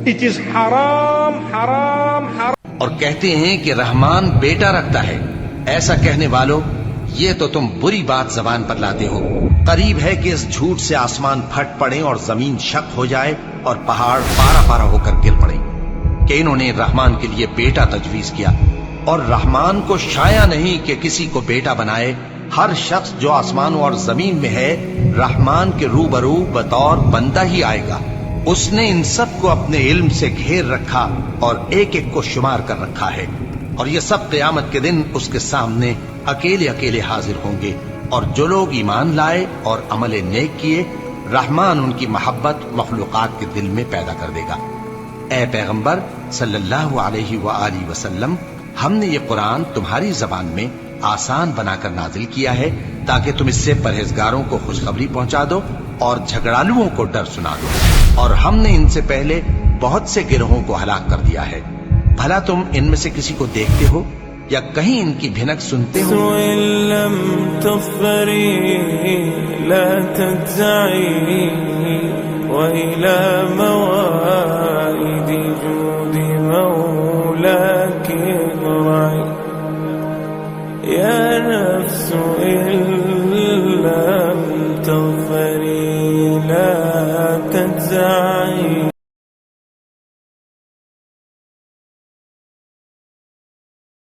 It is haram, haram, haram. اور کہتے ہیں کہ رحمان بیٹا رکھتا ہے. ایسا کہنے والوں، یہ تو تم بری بات زبان پر لاتے ہو. قریب ہے کہ اس جھوٹ سے آسمان پھٹ پڑے اور زمین شق ہو جائے اور پہاڑ پارا پارا ہو کر گر پڑے کہ انہوں نے رحمان کے لیے بیٹا تجویز کیا. اور رحمان کو شایع نہیں کہ کسی کو بیٹا بنائے. ہر شخص جو آسمانوں اور زمین میں ہے رحمان کے روبرو بطور بندہ ہی آئے گا. اس نے ان سب کو اپنے علم سے گھیر رکھا اور ایک ایک کو شمار کر رکھا ہے. اور یہ سب قیامت کے دن اس کے سامنے اکیلے اکیلے حاضر ہوں گے. اور جو لوگ ایمان لائے اور عمل نیک کیے، رحمان ان کی محبت مخلوقات کے دل میں پیدا کر دے گا. اے پیغمبر صلی اللہ علیہ وآلہ وسلم، ہم نے یہ قرآن تمہاری زبان میں آسان بنا کر نازل کیا ہے تاکہ تم اس سے پرہیزگاروں کو خوشخبری پہنچا دو اور جھگڑالوؤں کو ڈر سنا دو. اور ہم نے ان سے پہلے بہت سے گروہوں کو ہلاک کر دیا ہے. بھلا تم ان میں سے کسی کو دیکھتے ہو یا کہیں ان کی بھنک سنتے ہو؟ لم تظفري لا تجزعي وإلى موائد جود مولاك ارجعي يا نفس إن لم تظفري لا تجزعي